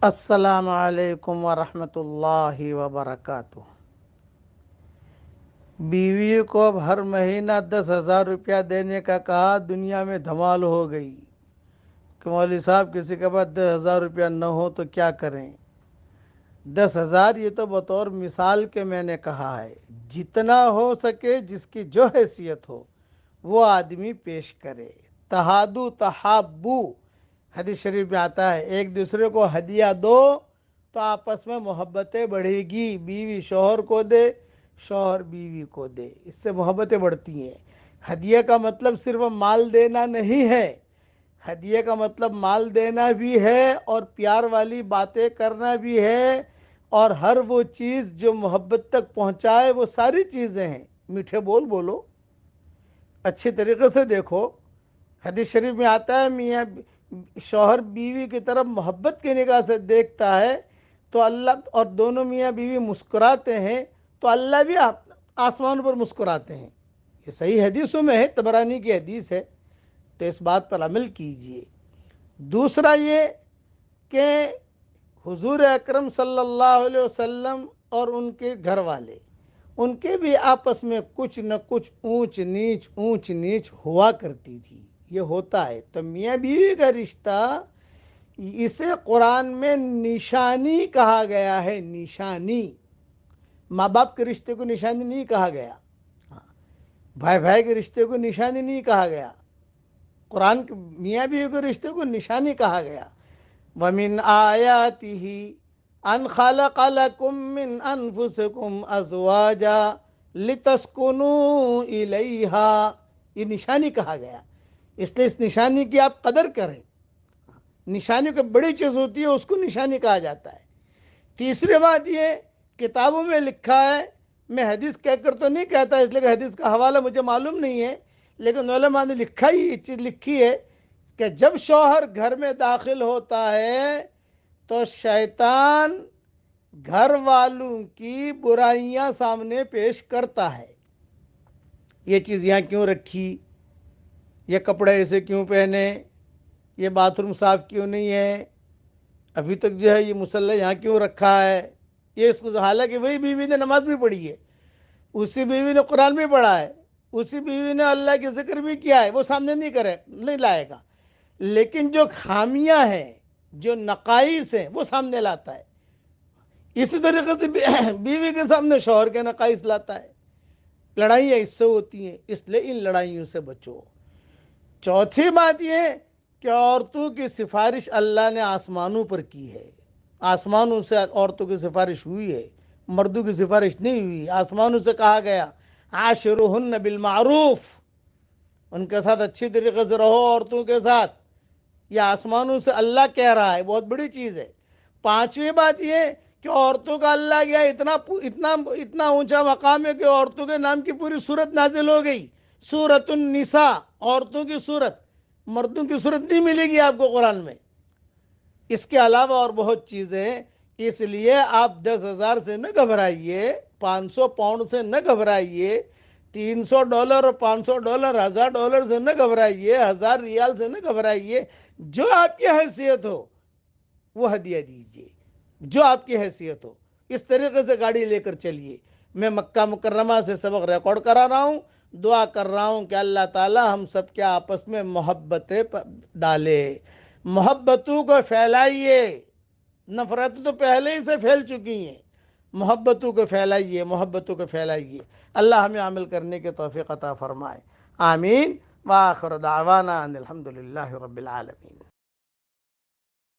السلام علیکم ورحمۃ اللہ وبرکاتہ۔ بیوی کو اب ہر مہینہ 10,000 روپیہ دینے کا کہا، دنیا میں دھمال ہو گئی کہ مولوی صاحب کسی کے پاس 10,000 روپیہ نہ ہو تو کیا کریں۔ 10,000 یہ تو بطور مثال کے میں نے کہا ہے، جتنا ہو سکے جس کی جو حیثیت ہو وہ آدمی پیش کرے۔ تہادو تحابو، حدیث شریف میں آتا ہے، ایک دوسرے کو ہدیہ دو تو آپس میں محبتیں بڑھے گی۔ بیوی شوہر کو دے، شوہر بیوی کو دے، اس سے محبتیں بڑھتی ہیں۔ ہدیہ کا مطلب صرف مال دینا نہیں ہے، ہدیہ کا مطلب مال دینا بھی ہے اور پیار والی باتیں کرنا بھی ہے، اور ہر وہ چیز جو محبت تک پہنچائے وہ ساری چیزیں ہیں۔ میٹھے بول بولو، اچھے طریقے سے دیکھو۔ حدیث شریف میں آتا ہے، میاں شوہر بیوی کی طرف محبت کی نگاہ سے دیکھتا ہے تو اللہ، اور دونوں میاں بیوی مسکراتے ہیں تو اللہ بھی آسمان پر مسکراتے ہیں۔ یہ صحیح حدیثوں میں ہے، طبرانی کی حدیث ہے، تو اس بات پر عمل کیجئے۔ دوسرا یہ کہ حضور اکرم صلی اللہ علیہ وسلم اور ان کے گھر والے، ان کے بھی آپس میں کچھ نہ کچھ اونچ نیچ ہوا کرتی تھی، یہ ہوتا ہے۔ تو میاں بیوی کا رشتہ، اسے قرآن میں نشانی کہا گیا ہے، نشانی۔ ماں باپ کے رشتے کو نشانی نہیں کہا گیا، بھائی بھائی کے رشتے کو نشانی نہیں کہا گیا، قرآن کے میاں بیوی کے رشتے کو نشانی کہا گیا۔ وَمِنْ آيَاتِهِ أَنْ خَلَقَ لَكُم مِّنْ أَنفُسِكُمْ أَزْوَاجًا لِتَسْكُنُوا إِلَيْهَا، یہ نشانی کہا گیا، اس لیے اس نشانی کی آپ قدر کریں۔ نشانی کو بڑی چیز ہوتی ہے، اس کو نشانی کہا جاتا ہے۔ تیسری بات یہ، کتابوں میں لکھا ہے، میں حدیث کہہ کر تو نہیں کہتا اس لیے کہ حدیث کا حوالہ مجھے معلوم نہیں ہے، لیکن علماء نے لکھا ہی یہ چیز لکھی ہے کہ جب شوہر گھر میں داخل ہوتا ہے تو شیطان گھر والوں کی برائیاں سامنے پیش کرتا ہے۔ یہ چیز یہاں کیوں رکھی، یہ کپڑے ایسے کیوں پہنے، یہ باتھ روم صاف کیوں نہیں ہے، ابھی تک جو ہے یہ مصلی یہاں کیوں رکھا ہے، یہ اس کو، حالانکہ وہی بیوی نے نماز بھی پڑھی ہے، اسی بیوی نے قرآن بھی پڑھا ہے، اسی بیوی نے اللہ کی ذکر بھی کیا ہے، وہ سامنے نہیں لائے گا، لیکن جو خامیاں ہیں، جو نقائص ہیں، وہ سامنے لاتا ہے۔ اسی طریقے سے بیوی کے سامنے شوہر کے نقائص لاتا ہے۔ لڑائیاں اس سے ہوتی ہیں، اس لیے ان لڑائیوں سے بچو۔ چوتھی بات یہ کہ عورتوں کی سفارش اللہ نے آسمانوں پر کی ہے، آسمانوں سے عورتوں کی سفارش ہوئی ہے، مردوں کی سفارش نہیں ہوئی۔ آسمانوں سے کہا گیا عاشرہن بالمعروف، ان کے ساتھ اچھی طریقے سے رہو، عورتوں کے ساتھ، یہ آسمانوں سے اللہ کہہ رہا ہے، بہت بڑی چیز ہے۔ پانچویں بات یہ کہ عورتوں کا اللہ کیا اتنا اونچا مقام ہے کہ عورتوں کے نام کی پوری سورت نازل ہو گئی، سورۃ النساء، عورتوں کی سورت، مردوں کی سورت نہیں ملے گی آپ کو قرآن میں۔ اس کے علاوہ اور بہت چیزیں ہیں، اس لیے آپ 10,000 سے نہ گھبرائیے، 500 پاؤنڈ سے نہ گھبرائیے، $300 اور $500، $1,000 سے نہ گھبرائیے، 1,000 ریال سے نہ گھبرائیے۔ جو آپ کی حیثیت ہو وہ ہدیہ دیجیے، جو آپ کی حیثیت ہو۔ اس طریقے سے گاڑی لے کر چلیے۔ میں مکہ مکرمہ سے سبق ریکارڈ کرا رہا ہوں، دعا کر رہا ہوں کہ اللہ تعالی ہم سب کے آپس میں محبتیں ڈالے، محبتوں کو پھیلائیے۔ نفرتیں تو پہلے ہی سے پھیل چکی ہیں، محبتوں کو پھیلائیے، محبتوں کو پھیلائیے۔ اللہ ہمیں عمل کرنے کے توفیق عطا فرمائے، آمین۔ وآخر دعوانا ان الحمدللہ رب العالمین۔